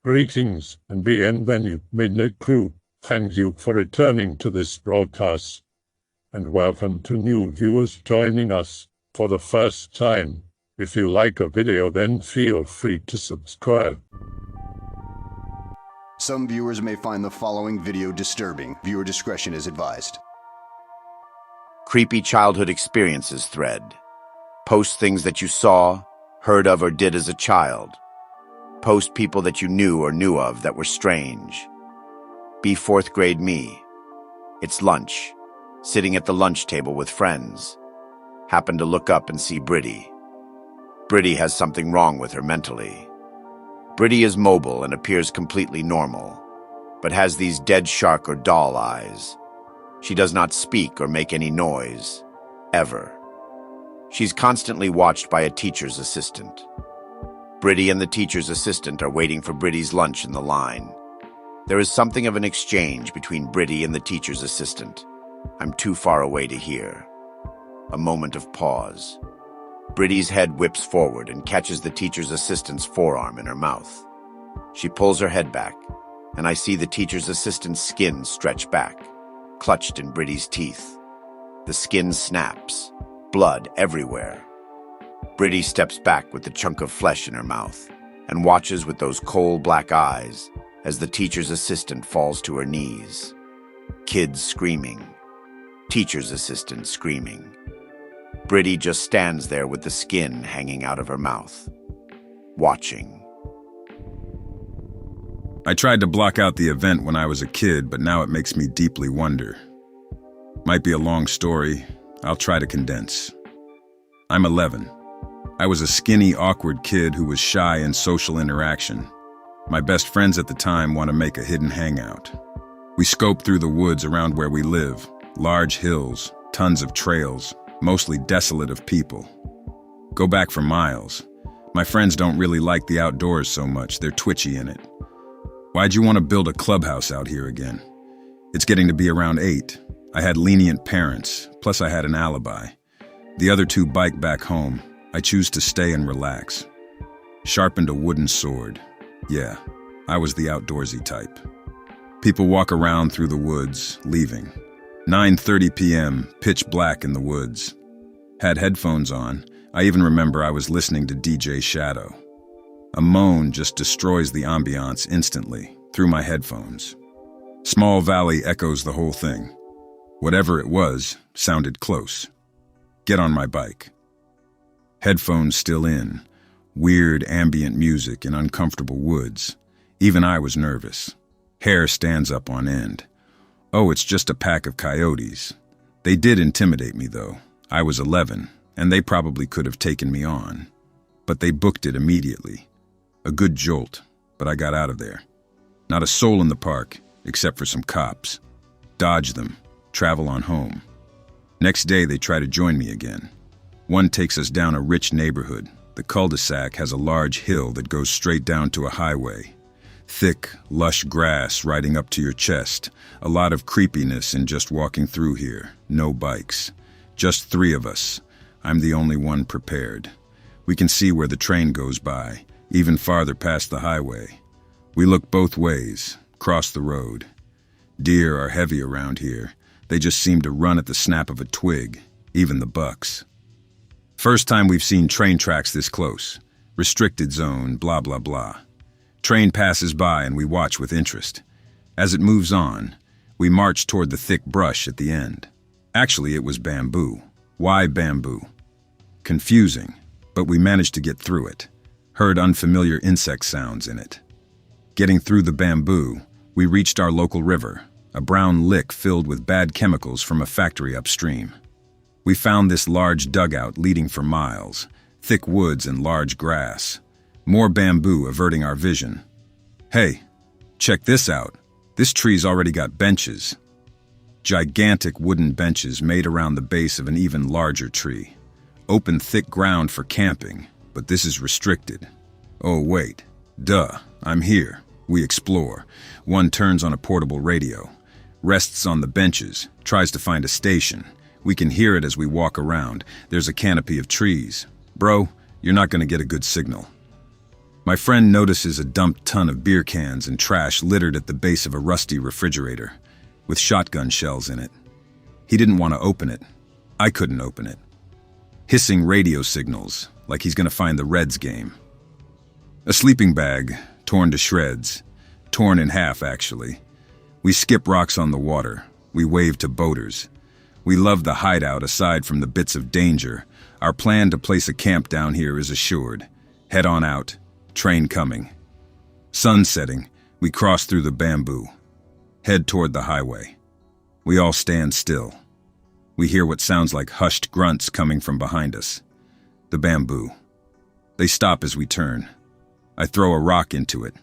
Greetings and bienvenue, Midnight Crew. Thank you for returning to this broadcast, and welcome to new viewers joining us for the first time. If you like a video, then feel free to subscribe. Some viewers may find the following video disturbing. Viewer discretion is advised. Creepy childhood experiences thread. Post things that you saw, heard of, or did as a child. Post people that you knew or knew of that were strange. Be fourth grade me. It's lunch. Sitting at the lunch table with friends. Happen to look up and see Britty. Britty has something wrong with her mentally. Britty is mobile and appears completely normal, but has these dead shark or doll eyes. She does not speak or make any noise, ever. She's constantly watched by a teacher's assistant. Britty and the teacher's assistant are waiting for Britty's lunch in the line. There is something of an exchange between Britty and the teacher's assistant. I'm too far away to hear. A moment of pause. Britty's head whips forward and catches the teacher's assistant's forearm in her mouth. She pulls her head back, and I see the teacher's assistant's skin stretch back, clutched in Britty's teeth. The skin snaps, blood everywhere. Britty steps back with the chunk of flesh in her mouth and watches with those coal black eyes as the teacher's assistant falls to her knees. Kids screaming. Teacher's assistant screaming. Britty just stands there with the skin hanging out of her mouth, watching. I tried to block out the event when I was a kid, but now it makes me deeply wonder. Might be a long story. I'll try to condense. I'm 11. I was a skinny, awkward kid who was shy in social interaction. My best friends at the time want to make a hidden hangout. We scope through the woods around where we live, large hills, tons of trails, mostly desolate of people. Go back for miles. My friends don't really like the outdoors so much, they're twitchy in it. Why'd you want to build a clubhouse out here again? It's getting to be around 8. I had lenient parents, plus I had an alibi. The other two bike back home. I choose to stay and relax. Sharpened a wooden sword. Yeah, I was the outdoorsy type. People walk around through the woods, leaving. 9:30 p.m., pitch black in the woods. Had headphones on. I even remember I was listening to DJ Shadow. A moan just destroys the ambiance instantly, through my headphones. Small Valley echoes the whole thing. Whatever it was, sounded close. Get on my bike. Headphones still in. Weird ambient music in uncomfortable woods. Even I was nervous. Hair stands up on end. Oh, it's just a pack of coyotes. They did intimidate me, though. I was 11, and they probably could have taken me on. But they booked it immediately. A good jolt, but I got out of there. Not a soul in the park, except for some cops. Dodge them, travel on home. Next day, they try to join me again. One takes us down a rich neighborhood. The cul-de-sac has a large hill that goes straight down to a highway. Thick, lush grass riding up to your chest. A lot of creepiness in just walking through here. No bikes. Just 3 of us. I'm the only one prepared. We can see where the train goes by, even farther past the highway. We look both ways, cross the road. Deer are heavy around here. They just seem to run at the snap of a twig, even the bucks. First time we've seen train tracks this close. Restricted zone, blah, blah, blah. Train passes by and we watch with interest. As it moves on, we march toward the thick brush at the end. Actually, it was bamboo. Why bamboo? Confusing, but we managed to get through it. Heard unfamiliar insect sounds in it. Getting through the bamboo, we reached our local river, a brown lick filled with bad chemicals from a factory upstream. We found this large dugout leading for miles, thick woods and large grass. More bamboo averting our vision. Hey, check this out. This tree's already got benches. Gigantic wooden benches made around the base of an even larger tree. Open thick ground for camping, but this is restricted. Oh wait, duh, I'm here. We explore. One turns on a portable radio. Rests on the benches, tries to find a station. We can hear it as we walk around. There's a canopy of trees. Bro, you're not gonna get a good signal. My friend notices a dumped ton of beer cans and trash littered at the base of a rusty refrigerator, with shotgun shells in it. He didn't want to open it. I couldn't open it. Hissing radio signals, like he's gonna find the Reds game. A sleeping bag, torn to shreds. Torn in half, actually. We skip rocks on the water. We wave to boaters. We love the hideout aside from the bits of danger. Our plan to place a camp down here is assured. Head on out. Train coming. Sun setting, we cross through the bamboo. Head toward the highway. We all stand still. We hear what sounds like hushed grunts coming from behind us. The bamboo. They stop as we turn. I throw a rock into it.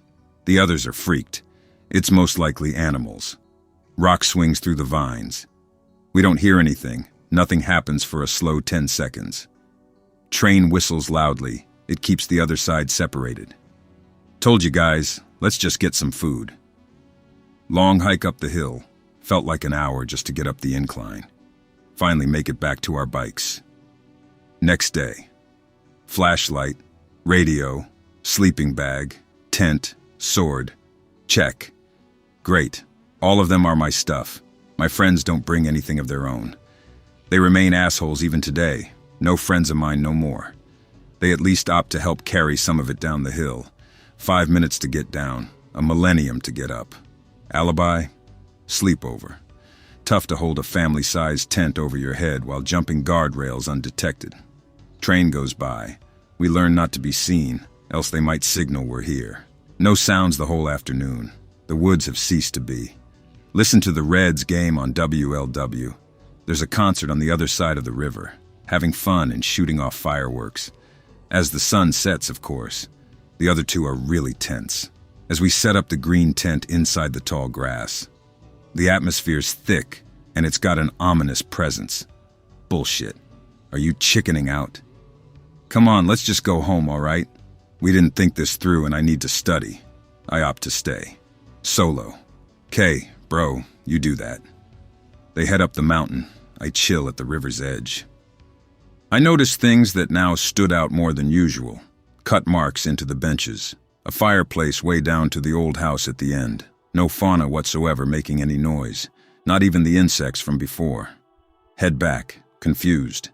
The others are freaked. It's most likely animals. Rock swings through the vines. We don't hear anything. Nothing happens for a slow 10 seconds. Train whistles loudly. It keeps the other side separated. Told you guys, let's just get some food. Long hike up the hill. Felt like an hour just to get up the incline. Finally make it back to our bikes. Next day. Flashlight, radio, sleeping bag, tent, sword. Check. Great. All of them are my stuff. My friends don't bring anything of their own. They remain assholes even today. No friends of mine no more. They at least opt to help carry some of it down the hill. 5 minutes to get down, a millennium to get up. Alibi? Sleepover. Tough to hold a family-sized tent over your head while jumping guardrails undetected. Train goes by. We learn not to be seen, else they might signal we're here. No sounds the whole afternoon. The woods have ceased to be. Listen to the Reds game on WLW. There's a concert on the other side of the river, having fun and shooting off fireworks. As the sun sets, of course. The other two are really tense. As we set up the green tent inside the tall grass. The atmosphere's thick, and it's got an ominous presence. Bullshit. Are you chickening out? Come on, let's just go home, all right? We didn't think this through and I need to study. I opt to stay. Solo. "Kay, bro, you do that." They head up the mountain. I chill at the river's edge. I noticed things that now stood out more than usual. Cut marks into the benches. A fireplace way down to the old house at the end. No fauna whatsoever making any noise. Not even the insects from before. Head back, confused.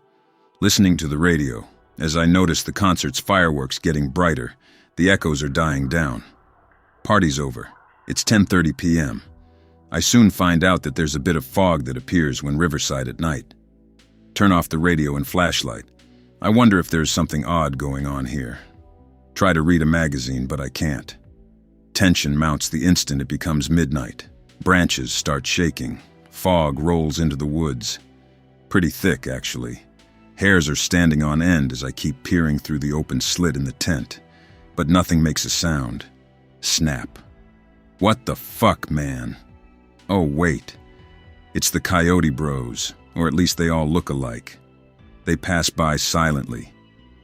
Listening to the radio. As I notice the concert's fireworks getting brighter, the echoes are dying down. Party's over. It's 10:30 p.m. I soon find out that there's a bit of fog that appears when riverside at night. Turn off the radio and flashlight. I wonder if there's something odd going on here. Try to read a magazine, but I can't. Tension mounts the instant it becomes midnight. Branches start shaking. Fog rolls into the woods. Pretty thick, actually. Hairs are standing on end as I keep peering through the open slit in the tent. But nothing makes a sound. Snap. What the fuck, man? Oh, wait. It's the Coyote Bros, or at least they all look alike. They pass by silently.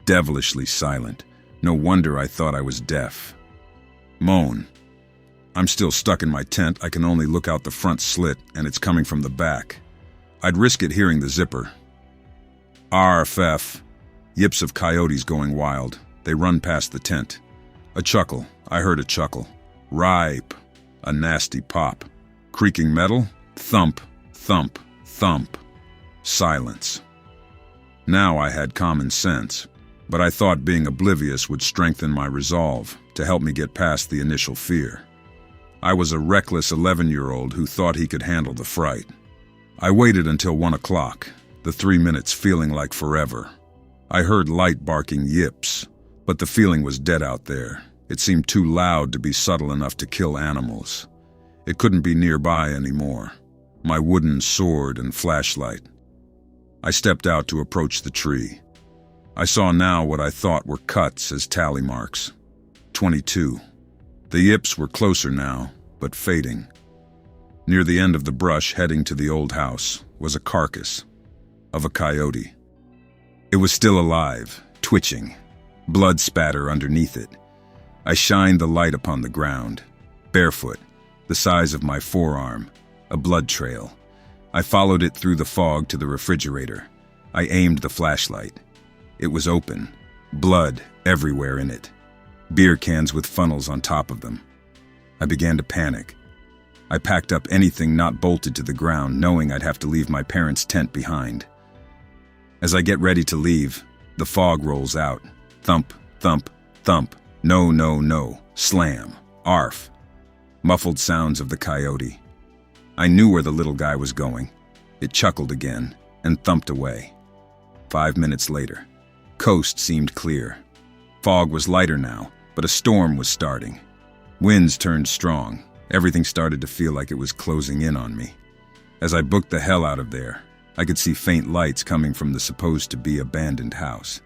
Devilishly silent. No wonder I thought I was deaf. Moan. I'm still stuck in my tent. I can only look out the front slit, and it's coming from the back. I'd risk it hearing the zipper. RFF. Yips of coyotes going wild. They run past the tent. A chuckle. I heard a chuckle. Ripe. A nasty pop. Creaking metal. Thump, thump, thump. Silence. Now I had common sense, but I thought being oblivious would strengthen my resolve to help me get past the initial fear. I was a reckless 11-year-old who thought he could handle the fright. I waited until 1 o'clock, the 3 minutes feeling like forever. I heard light barking yips, but the feeling was dead out there. It seemed too loud to be subtle enough to kill animals. It couldn't be nearby anymore. My wooden sword and flashlight. I stepped out to approach the tree. I saw now what I thought were cuts as tally marks. 22. The yips were closer now, but fading. Near the end of the brush heading to the old house was a carcass of a coyote. It was still alive, twitching, blood spatter underneath it. I shined the light upon the ground, barefoot, the size of my forearm, a blood trail. I followed it through the fog to the refrigerator. I aimed the flashlight. It was open, blood everywhere in it. beer cans with funnels on top of them. I began to panic. I packed up anything not bolted to the ground, knowing I'd have to leave my parents' tent behind. As I get ready to leave, the fog rolls out. Thump, thump, thump. No, no, no. Slam. Arf. Muffled sounds of the coyote. I knew where the little guy was going. It chuckled again and thumped away. 5 minutes later, coast seemed clear. Fog was lighter now, but a storm was starting. Winds turned strong. Everything started to feel like it was closing in on me. As I booked the hell out of there, I could see faint lights coming from the supposed-to-be abandoned house.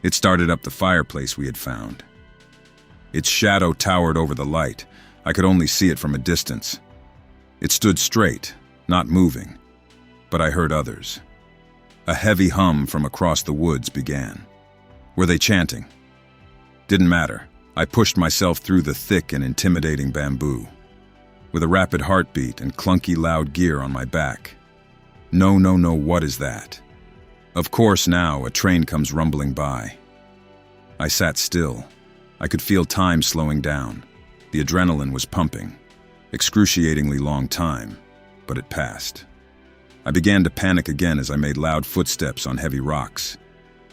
It started up the fireplace we had found. Its shadow towered over the light. I could only see it from a distance. It stood straight, not moving, but I heard others. A heavy hum from across the woods began. Were they chanting? Didn't matter. I pushed myself through the thick and intimidating bamboo. With a rapid heartbeat and clunky loud gear on my back. No, no, no, what is that? Of course now, a train comes rumbling by. I sat still. I could feel time slowing down. The adrenaline was pumping. Excruciatingly long time, but it passed. I began to panic again as I made loud footsteps on heavy rocks.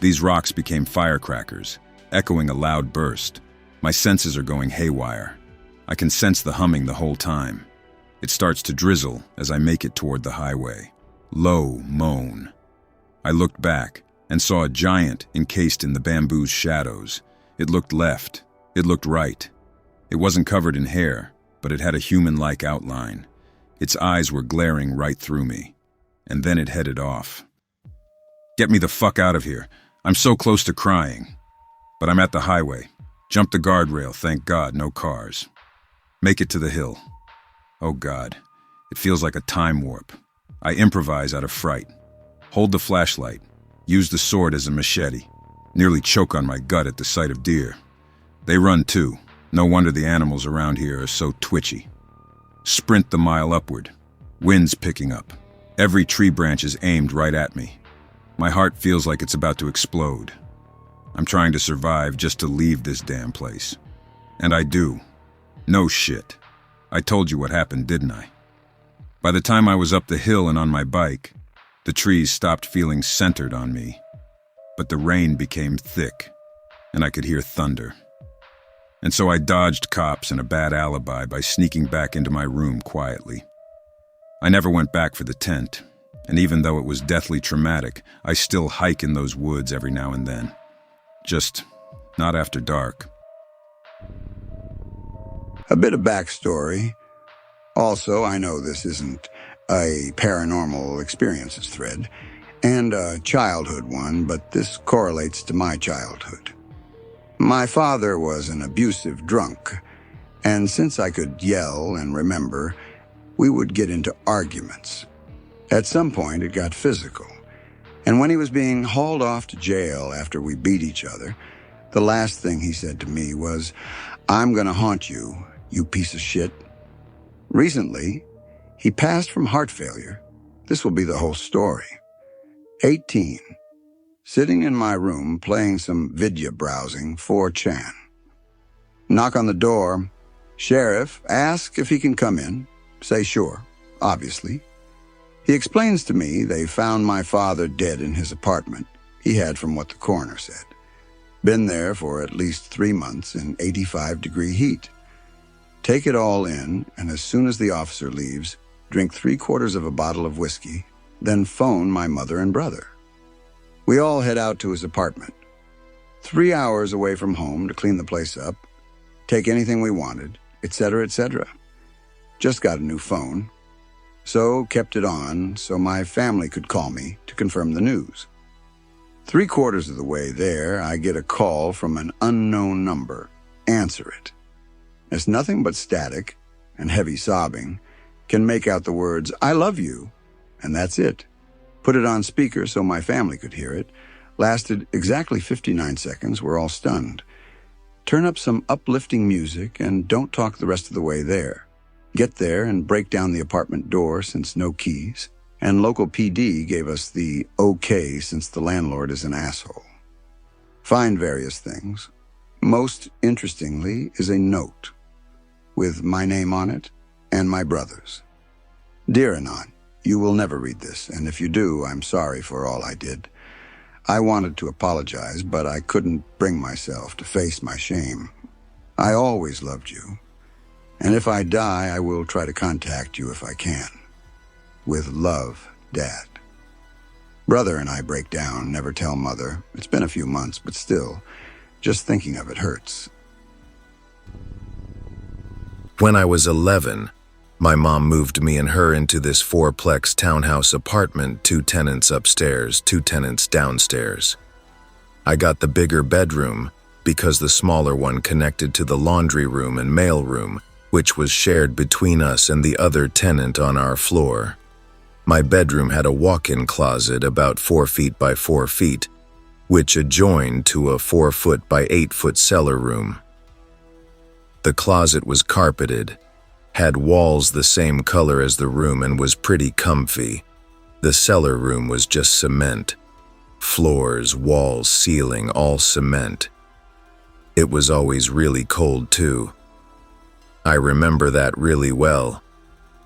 These rocks became firecrackers, echoing a loud burst. My senses are going haywire. I can sense the humming the whole time. It starts to drizzle as I make it toward the highway. Low moan. I looked back and saw a giant encased in the bamboo's shadows. It looked left. It looked right. It wasn't covered in hair, but it had a human-like outline. Its eyes were glaring right through me. And then it headed off. Get me the fuck out of here. I'm so close to crying. But I'm at the highway. Jump the guardrail, thank God, no cars. Make it to the hill. Oh God, it feels like a time warp. I improvise out of fright. Hold the flashlight. Use the sword as a machete. Nearly choke on my gut at the sight of deer. They run too. No wonder the animals around here are so twitchy. Sprint the mile upward. Wind's picking up. Every tree branch is aimed right at me. My heart feels like it's about to explode. I'm trying to survive just to leave this damn place. And I do. No shit. I told you what happened, didn't I? By the time I was up the hill and on my bike, the trees stopped feeling centered on me. But the rain became thick, and I could hear thunder. And so I dodged cops and a bad alibi by sneaking back into my room quietly. I never went back for the tent, and even though it was deathly traumatic, I still hike in those woods every now and then. Just not after dark. A bit of backstory. Also, I know this isn't a paranormal experiences thread, and a childhood one, but this correlates to my childhood. My father was an abusive drunk, and since I could yell and remember, we would get into arguments. At some point, it got physical, and when he was being hauled off to jail after we beat each other, the last thing he said to me was, "I'm gonna haunt you, you piece of shit." Recently, he passed from heart failure. This will be the whole story. 18, sitting in my room playing some video browsing, 4chan. Knock on the door. Sheriff, ask if he can come in. Say sure, obviously. He explains to me they found my father dead in his apartment. He had, from what the coroner said, been there for at least 3 months in 85-degree heat. Take it all in, and as soon as the officer leaves, drink 3/4 of a bottle of whiskey, then phone my mother and brother. We all head out to his apartment. 3 hours away from home to clean the place up, take anything we wanted, etc., etc. Just got a new phone, so kept it on so my family could call me to confirm the news. 3/4 of the way there, I get a call from an unknown number. Answer it. It's nothing but static and heavy sobbing. Can make out the words, "I love you," and that's it. Put it on speaker so my family could hear it. Lasted exactly 59 seconds. We're all stunned. Turn up some uplifting music and don't talk the rest of the way there. Get there and break down the apartment door since no keys. And local PD gave us the okay since the landlord is an asshole. Find various things. Most interestingly is a note with my name on it and my brother's. Dear Anon, you will never read this, and if you do, I'm sorry for all I did. I wanted to apologize, but I couldn't bring myself to face my shame. I always loved you, and if I die, I will try to contact you if I can. With love, Dad. Brother and I break down, never tell Mother. It's been a few months, but still, just thinking of it hurts. When I was 11, my mom moved me and her into this fourplex townhouse apartment, 2 tenants upstairs, 2 tenants downstairs. I got the bigger bedroom because the smaller one connected to the laundry room and mail room, which was shared between us and the other tenant on our floor. My bedroom had a walk-in closet about 4 feet by 4 feet, which adjoined to a 4 foot by 8 foot cellar room. The closet was carpeted, had walls the same color as the room, and was pretty comfy. The cellar room was just cement. Floors, walls, ceiling, all cement. It was always really cold too. I remember that really well.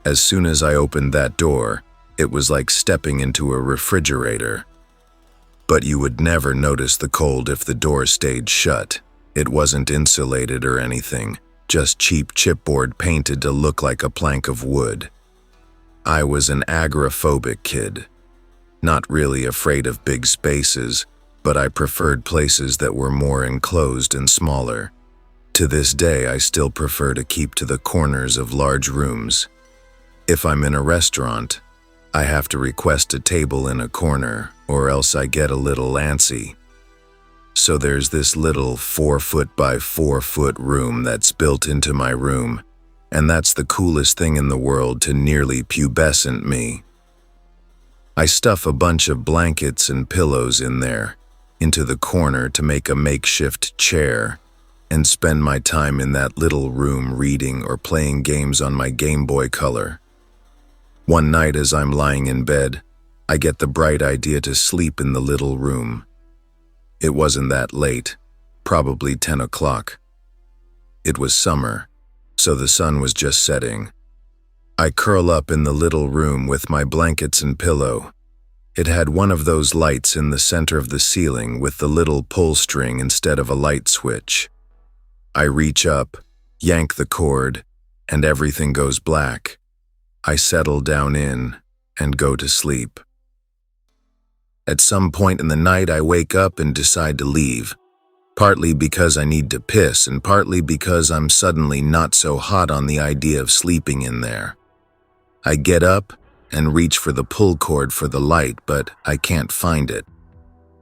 As soon as I opened that door, it was like stepping into a refrigerator. But you would never notice the cold if the door stayed shut. It wasn't insulated or anything, just cheap chipboard painted to look like a plank of wood. I was an agoraphobic kid. Not really afraid of big spaces, but I preferred places that were more enclosed and smaller. To this day, I still prefer to keep to the corners of large rooms. If I'm in a restaurant, I have to request a table in a corner, or else I get a little antsy. So there's this little 4 foot by 4 foot room that's built into my room, and that's the coolest thing in the world to nearly pubescent me. I stuff a bunch of blankets and pillows in there, into the corner to make a makeshift chair, and spend my time in that little room reading or playing games on my Game Boy Color. One night as I'm lying in bed, I get the bright idea to sleep in the little room. It wasn't that late, probably 10 o'clock. It was summer, so the sun was just setting. I curl up in the little room with my blankets and pillow. It had one of those lights in the center of the ceiling with the little pull string instead of a light switch. I reach up, yank the cord, and everything goes black. I settle down in and go to sleep. At some point in the night, I wake up and decide to leave, partly because I need to piss and partly because I'm suddenly not so hot on the idea of sleeping in there. I get up and reach for the pull cord for the light, but I can't find it.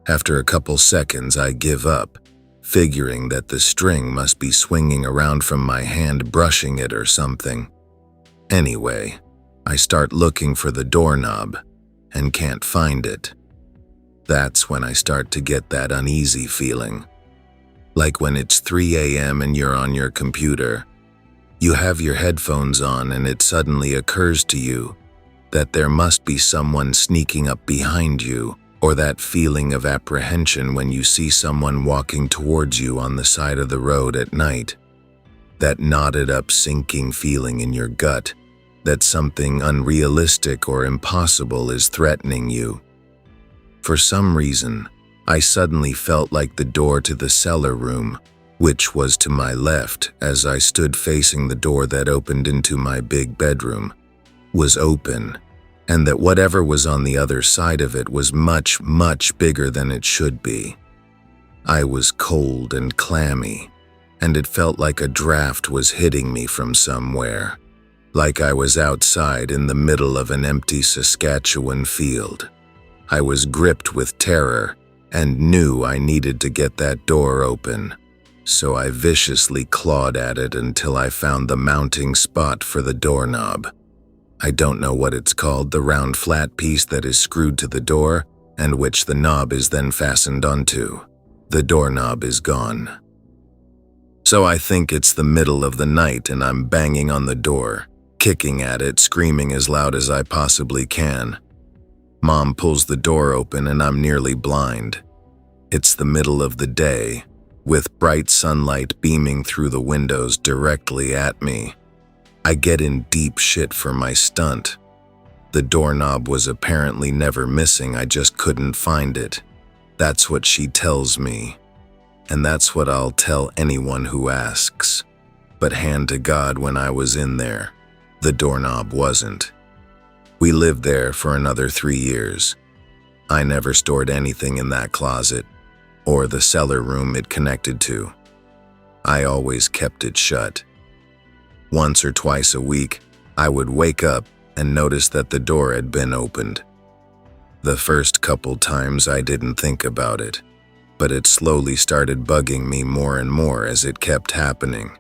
After a couple seconds, I give up, figuring that the string must be swinging around from my hand, brushing it or something. Anyway, I start looking for the doorknob and can't find it. That's when I start to get that uneasy feeling. Like when it's 3 a.m. and you're on your computer. You have your headphones on and it suddenly occurs to you that there must be someone sneaking up behind you, or that feeling of apprehension when you see someone walking towards you on the side of the road at night. That knotted up sinking feeling in your gut that something unrealistic or impossible is threatening you. For some reason, I suddenly felt like the door to the cellar room, which was to my left as I stood facing the door that opened into my big bedroom, was open, and that whatever was on the other side of it was much, much bigger than it should be. I was cold and clammy, and it felt like a draft was hitting me from somewhere, like I was outside in the middle of an empty Saskatchewan field. I was gripped with terror and knew I needed to get that door open, so I viciously clawed at it until I found the mounting spot for the doorknob. I don't know what it's called, the round flat piece that is screwed to the door and which the knob is then fastened onto. The doorknob is gone. So I think it's the middle of the night and I'm banging on the door, kicking at it, screaming as loud as I possibly can. Mom pulls the door open and I'm nearly blind. It's the middle of the day, with bright sunlight beaming through the windows directly at me. I get in deep shit for my stunt. The doorknob was apparently never missing, I just couldn't find it. That's what she tells me. And that's what I'll tell anyone who asks. But hand to God, when I was in there, the doorknob wasn't. We lived there for another 3 years. I never stored anything in that closet, or the cellar room it connected to. I always kept it shut. Once or twice a week, I would wake up and notice that the door had been opened. The first couple times I didn't think about it, but it slowly started bugging me more and more as it kept happening.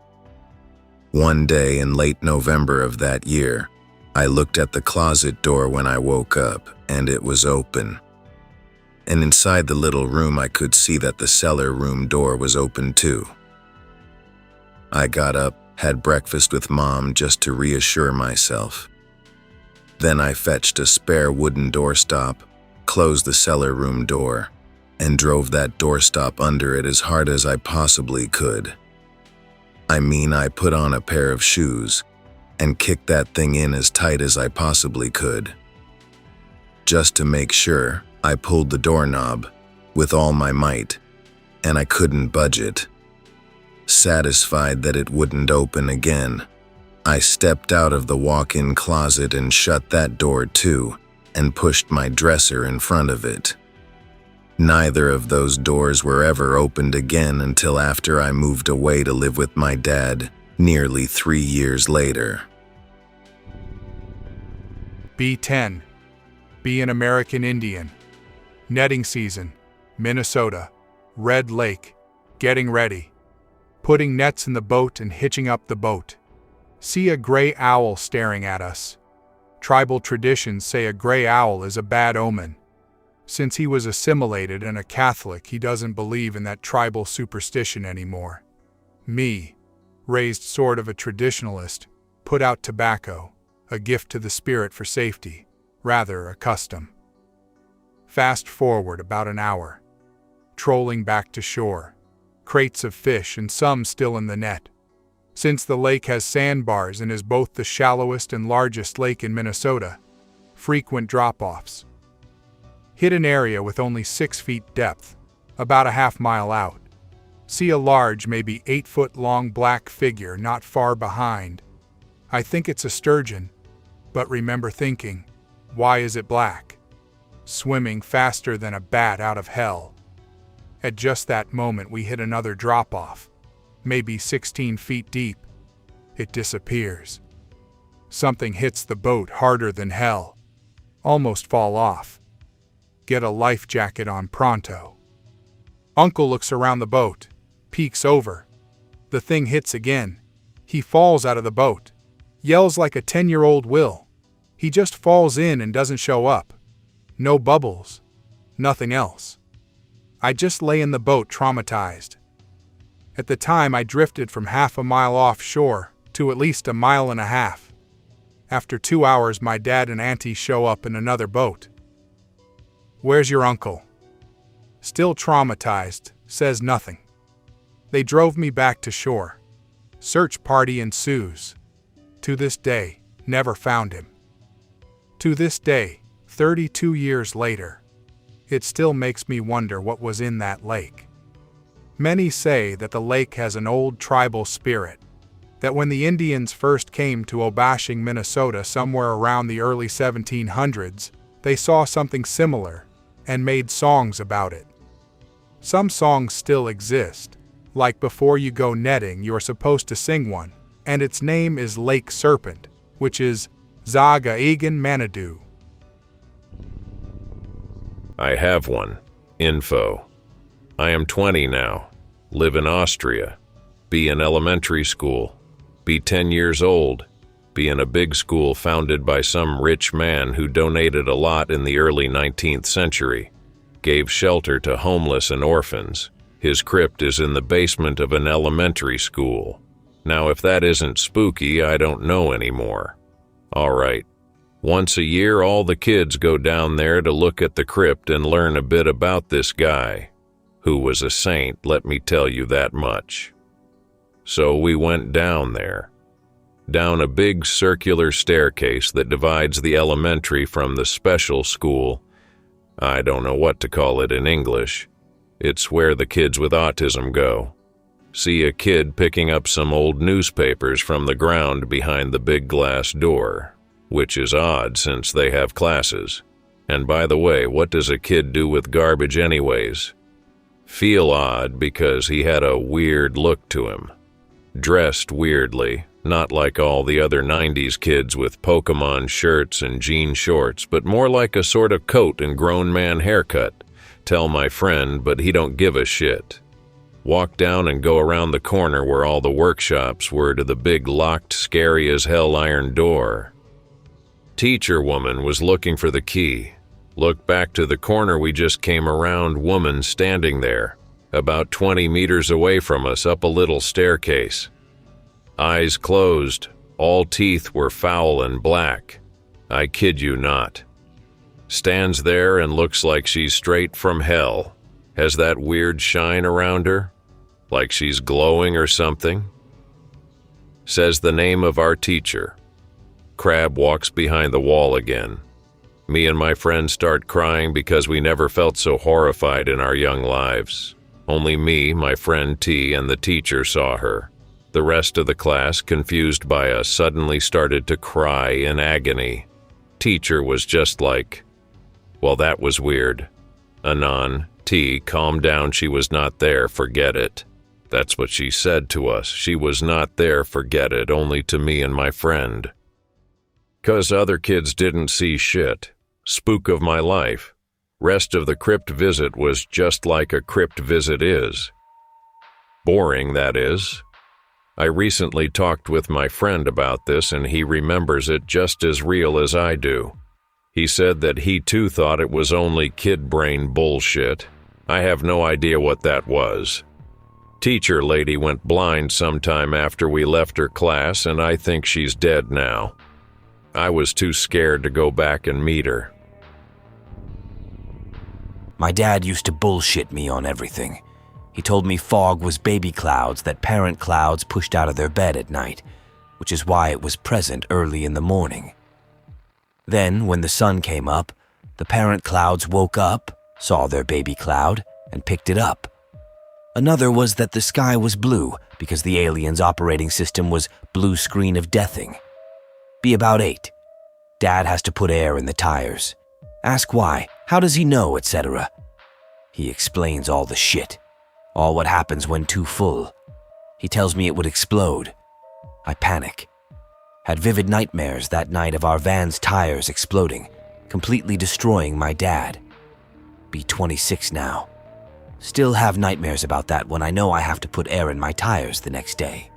One day in late November of that year, I looked at the closet door when I woke up, and it was open. And inside the little room I could see that the cellar room door was open too. I got up, had breakfast with Mom just to reassure myself. Then I fetched a spare wooden doorstop, closed the cellar room door, and drove that doorstop under it as hard as I possibly could. I put on a pair of shoes and kicked that thing in as tight as I possibly could. Just to make sure, I pulled the doorknob with all my might, and I couldn't budge it. Satisfied that it wouldn't open again, I stepped out of the walk-in closet and shut that door too, and pushed my dresser in front of it. Neither of those doors were ever opened again until after I moved away to live with my dad, nearly 3 years later. B10. Be an American Indian. Netting season. Minnesota. Red Lake. Getting ready. Putting nets in the boat and hitching up the boat. See a gray owl staring at us. Tribal traditions say a gray owl is a bad omen. Since he was assimilated and a Catholic, he doesn't believe in that tribal superstition anymore. Me, raised sort of a traditionalist, put out tobacco, a gift to the spirit for safety, rather a custom. Fast forward about an hour. Trolling back to shore. Crates of fish and some still in the net. Since the lake has sandbars and is both the shallowest and largest lake in Minnesota, frequent drop-offs. Hit an area with only 6 feet depth, about a half-mile out. See a large, maybe 8-foot-long black figure not far behind. I think it's a sturgeon, but remember thinking, why is it black? Swimming faster than a bat out of hell. At just that moment we hit another drop-off, maybe 16 feet deep. It disappears. Something hits the boat harder than hell. Almost fall off. Get a life jacket on pronto. Uncle looks around the boat, peeks over. The thing hits again. He falls out of the boat. Yells like a 10-year-old will. He just falls in and doesn't show up. No bubbles. Nothing else. I just lay in the boat traumatized. At the time I drifted from half a mile offshore to at least 1.5 miles. After 2 hours my dad and auntie show up in another boat. Where's your uncle? Still traumatized, says nothing. They drove me back to shore. Search party ensues. To this day, never found him. To this day, 32 years later, it still makes me wonder what was in that lake. Many say that the lake has an old tribal spirit, that when the Indians first came to Obashing, Minnesota somewhere around the early 1700s, they saw something similar and made songs about it. Some songs still exist, like before you go netting you're supposed to sing one, and its name is Lake Serpent, which is Zaaga'igan Manidoo. I have one. Info. I am 20 now. Live in Austria. Be in elementary school. Be 10 years old. Be in a big school founded by some rich man who donated a lot in the early 19th century. Gave shelter to homeless and orphans. His crypt is in the basement of an elementary school. Now if that isn't spooky, I don't know anymore. All right. Once a year all the kids go down there to look at the crypt and learn a bit about this guy. who was a saint, let me tell you that much. So we went down there, down a big circular staircase that divides the elementary from the special school. I don't know what to call it in English. It's where the kids with autism go. See a kid picking up some old newspapers from the ground behind the big glass door, which is odd since they have classes. And by the way, what does a kid do with garbage anyways? Feel odd because he had a weird look to him. Dressed weirdly, not like all the other 90s kids with Pokemon shirts and jean shorts, but more like a sort of coat and grown man haircut. Tell my friend, but he don't give a shit. Walk down and go around the corner where all the workshops were to the big locked, scary as hell iron door. Teacher woman was looking for the key. Look back to the corner we just came around, woman standing there, about 20 meters away from us up a little staircase. Eyes closed, all teeth were foul and black. I kid you not. Stands there and looks like she's straight from hell. Has that weird shine around her, like she's glowing or something. Says the name of our teacher. Crab walks behind the wall again. Me and my friend start crying because we never felt so horrified in our young lives. Only me, my friend T, and the teacher saw her. The rest of the class, confused by us, suddenly started to cry in agony. Teacher was just like, well, that was weird. Anon, T, calm down, she was not there, forget it. That's what she said to us. She was not there, forget it, only to me and my friend. 'Cause other kids didn't see shit. Spook of my life. Rest of the crypt visit was just like a crypt visit is. Boring, that is. I recently talked with my friend about this and he remembers it just as real as I do. He said that he too thought it was only kid brain bullshit. I have no idea what that was. Teacher lady went blind sometime after we left her class and I think she's dead now. I was too scared to go back and meet her. My dad used to bullshit me on everything. He told me fog was baby clouds that parent clouds pushed out of their bed at night, which is why it was present early in the morning. Then, when the sun came up, the parent clouds woke up, saw their baby cloud, and picked it up. Another was that the sky was blue because the aliens' operating system was blue screen of deathing. Be about 8. Dad has to put air in the tires. Ask why, how does he know, etc. He explains all the shit. All what happens when too full. He tells me it would explode. I panic. Had vivid nightmares that night of our van's tires exploding, completely destroying my dad. Be 26 now. Still have nightmares about that when I know I have to put air in my tires the next day.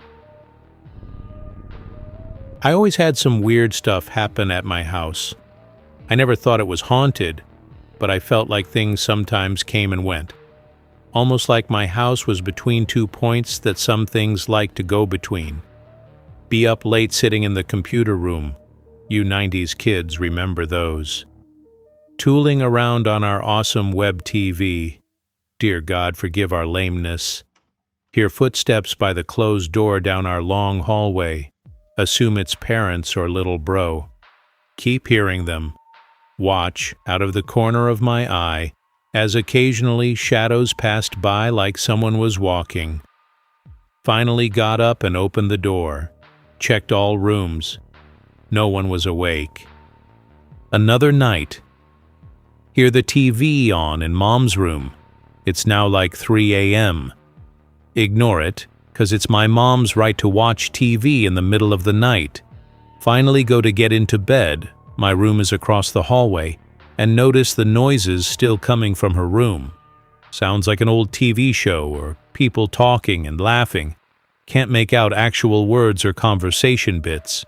I always had some weird stuff happen at my house. I never thought it was haunted, but I felt like things sometimes came and went. Almost like my house was between 2 points that some things like to go between. Be up late sitting in the computer room. You 90s kids remember those. Tooling around on our awesome web TV. Dear God, forgive our lameness. Hear footsteps by the closed door down our long hallway. Assume it's parents or little bro. Keep hearing them. Watch, out of the corner of my eye, as occasionally shadows passed by like someone was walking. Finally got up and opened the door. Checked all rooms. No one was awake. Another night. Hear the TV on in Mom's room. It's now like 3 a.m. Ignore it, 'cause it's my mom's right to watch TV in the middle of the night. Finally go to get into bed. My room is across the hallway, and notice the noises still coming from her room. Sounds like an old TV show or people talking and laughing. Can't make out actual words or conversation bits.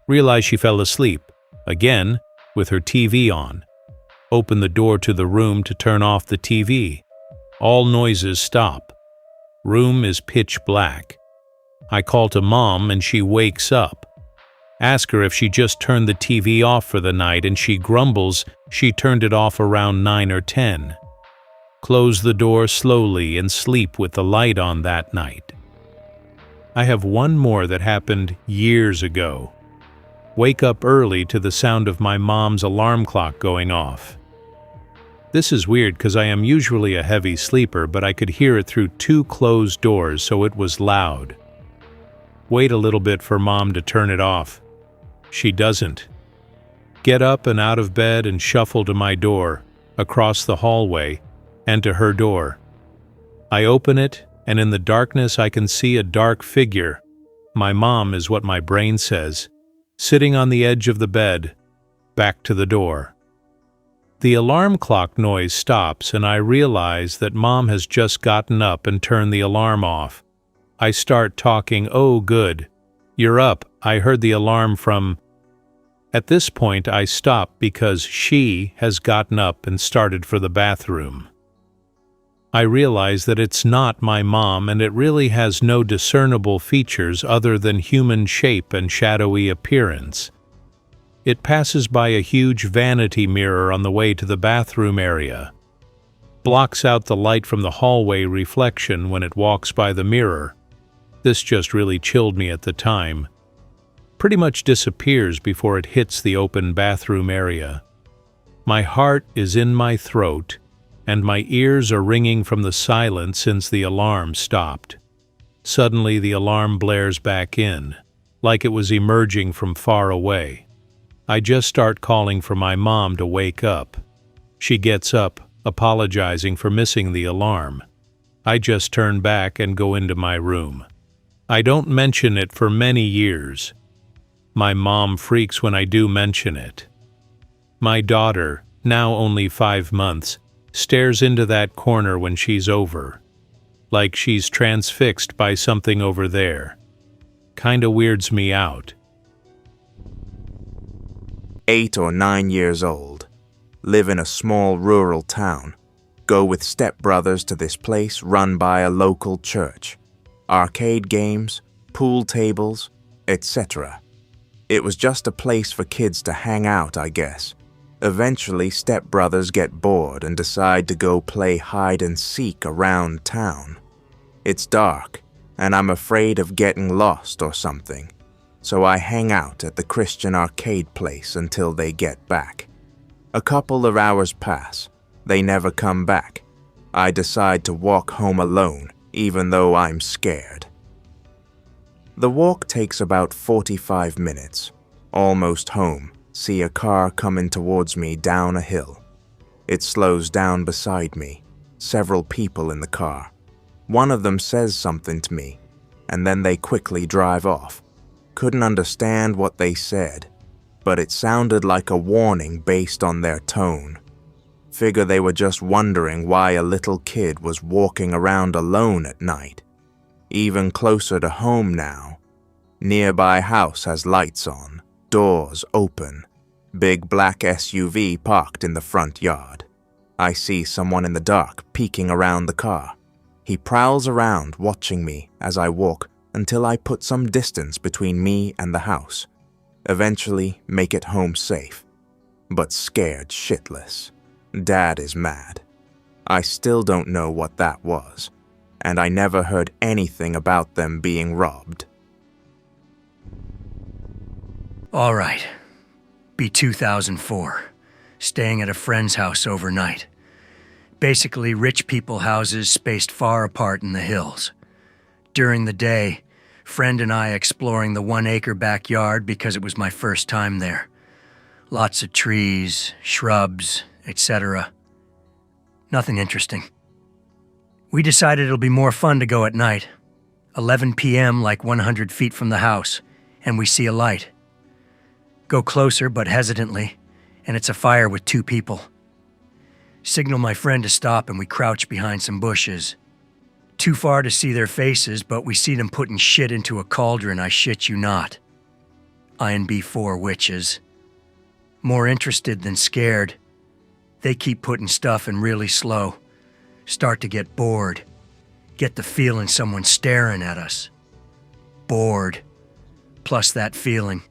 Realize she fell asleep, again, with her TV on. Open the door to the room to turn off the TV. All noises stop. Room is pitch black. I call to Mom and she wakes up. Ask her if she just turned the TV off for the night and she grumbles she turned it off around 9 or 10. close the door slowly, and sleep with the light on that night. I have one more that happened years ago. Wake up early to the sound of my mom's alarm clock going off. This is weird because I am usually a heavy sleeper, but I could hear it through 2 closed doors, so it was loud. Wait a little bit for Mom to turn it off. She doesn't. Get up and out of bed and shuffle to my door, across the hallway, and to her door. I open it, and in the darkness I can see a dark figure. My mom is what my brain says, sitting on the edge of the bed, back to the door. The alarm clock noise stops, and I realize that Mom has just gotten up and turned the alarm off. I start talking, "Oh, good. You're up. I heard the alarm from..." At this point, I stop because she has gotten up and started for the bathroom. I realize that it's not my mom, and it really has no discernible features other than human shape and shadowy appearance. It passes by a huge vanity mirror on the way to the bathroom area, blocks out the light from the hallway reflection when it walks by the mirror. This just really chilled me at the time. Pretty much disappears before it hits the open bathroom area. My heart is in my throat, and my ears are ringing from the silence since the alarm stopped. Suddenly the alarm blares back in, like it was emerging from far away. I just start calling for my mom to wake up. She gets up, apologizing for missing the alarm. I just turn back and go into my room. I don't mention it for many years. My mom freaks when I do mention it. My daughter, now only 5 months, stares into that corner when she's over, like she's transfixed by something over there. Kinda weirds me out. 8 or 9 years old. Live in a small rural town. Go with stepbrothers to this place run by a local church. Arcade games, pool tables, etc. It was just a place for kids to hang out, I guess. Eventually, stepbrothers get bored and decide to go play hide and seek around town. It's dark, and I'm afraid of getting lost or something, so I hang out at the Christian arcade place until they get back. A couple of hours pass. They never come back. I decide to walk home alone, even though I'm scared. The walk takes about 45 minutes. Almost home. See a car coming towards me down a hill. It slows down beside me. Several people in the car. One of them says something to me, and then they quickly drive off. Couldn't understand what they said, but it sounded like a warning based on their tone. Figure they were just wondering why a little kid was walking around alone at night. Even closer to home now. Nearby house has lights on. Doors open. Big black SUV parked in the front yard. I see someone in the dark peeking around the car. He prowls around watching me as I walk until I put some distance between me and the house. Eventually make it home safe. But scared shitless. Dad is mad. I still don't know what that was, and I never heard anything about them being robbed. All right. Be 2004. Staying at a friend's house overnight. Basically rich people houses spaced far apart in the hills. During the day, friend and I exploring the 1-acre backyard because it was my first time there. Lots of trees, shrubs, etc. Nothing interesting. We decided it'll be more fun to go at night. 11 p.m. like 100 feet from the house, and we see a light. Go closer, but hesitantly, and it's a fire with 2 people. Signal my friend to stop, and we crouch behind some bushes. Too far to see their faces, but we see them putting shit into a cauldron, I shit you not. INB4 witches. More interested than scared. They keep putting stuff in really slow. Start to get bored. Get the feeling someone's staring at us. Bored. Plus that feeling.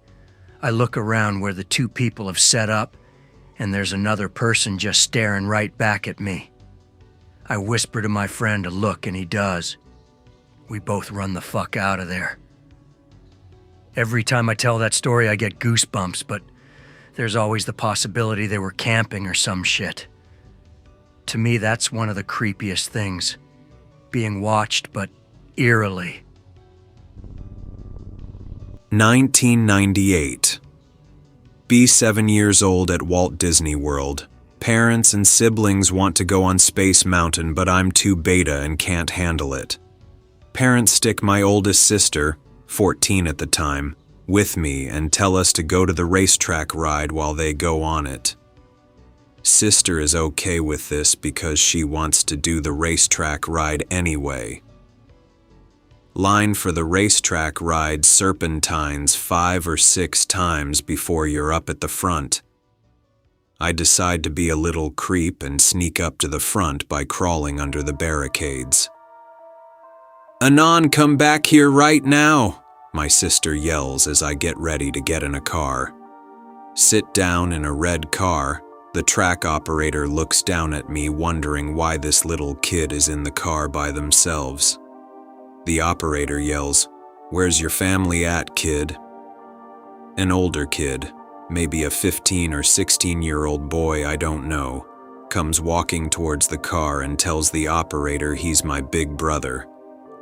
I look around where the 2 people have set up, and there's another person just staring right back at me. I whisper to my friend to look, and he does. We both run the fuck out of there. Every time I tell that story, I get goosebumps, but there's always the possibility they were camping or some shit. To me, that's one of the creepiest things. Being watched, but eerily. 1998. Be 7 years old at Walt Disney World. Parents and siblings want to go on Space Mountain, but I'm too beta and can't handle it. Parents stick my oldest sister, 14 at the time, with me and tell us to go to the racetrack ride while they go on it. Sister is okay with this because she wants to do the racetrack ride anyway. Line for the racetrack ride serpentines 5 or 6 times before you're up at the front. I decide to be a little creep and sneak up to the front by crawling under the barricades. "Anon, come back here right now," my sister yells as I get ready to get in a car. Sit down in a red car. The track operator looks down at me, wondering why this little kid is in the car by themselves. The operator yells, "Where's your family at, kid?" An older kid, maybe a 15 or 16-year-old boy, I don't know, comes walking towards the car and tells the operator he's my big brother.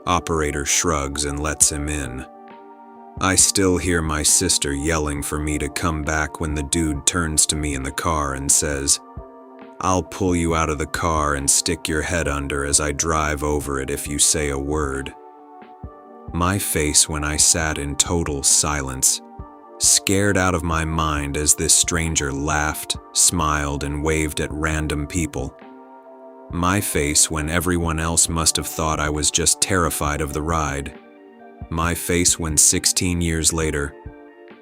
Operator shrugs and lets him in. I still hear my sister yelling for me to come back when the dude turns to me in the car and says, "I'll pull you out of the car and stick your head under as I drive over it if you say a word." My face when I sat in total silence, scared out of my mind as this stranger laughed, smiled, and waved at random people. My face when everyone else must have thought I was just terrified of the ride. My face when 16 years later,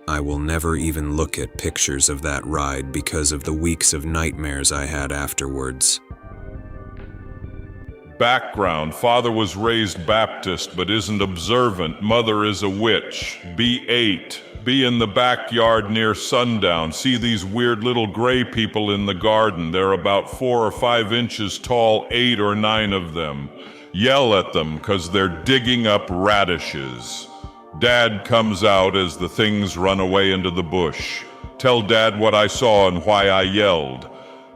I will never even look at pictures of that ride because of the weeks of nightmares I had afterwards. Background: father was raised Baptist but isn't observant. Mother is a witch. B8. Be in the backyard near sundown. See these weird little gray people in the garden. They're about 4 or 5 inches tall, 8 or 9 of them. Yell at them 'cause they're digging up radishes. Dad comes out as the things run away into the bush. Tell Dad what I saw and why I yelled.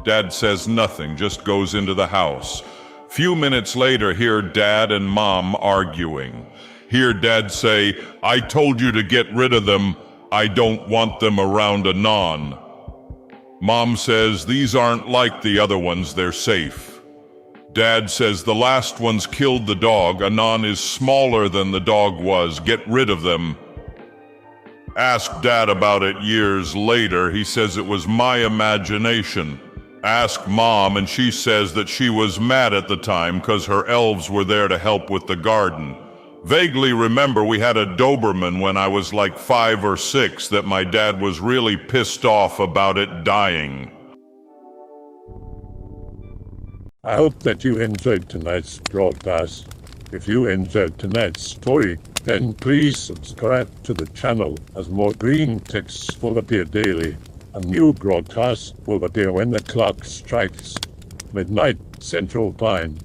Dad says nothing, just goes into the house. Few minutes later, hear Dad and Mom arguing. Hear Dad say, "I told you to get rid of them. I don't want them around Anon." Mom says, "These aren't like the other ones, they're safe." Dad says, "The last ones killed the dog. Anon is smaller than the dog was. Get rid of them." Ask Dad about it years later. He says it was my imagination. Ask Mom, and she says that she was mad at the time because her elves were there to help with the garden. Vaguely remember we had a Doberman when I was like 5 or 6 that my dad was really pissed off about it dying. I hope that you enjoyed tonight's broadcast. If you enjoyed tonight's story, then please subscribe to the channel as more Greentext will appear daily. A new broadcast will appear when the clock strikes midnight Central Time.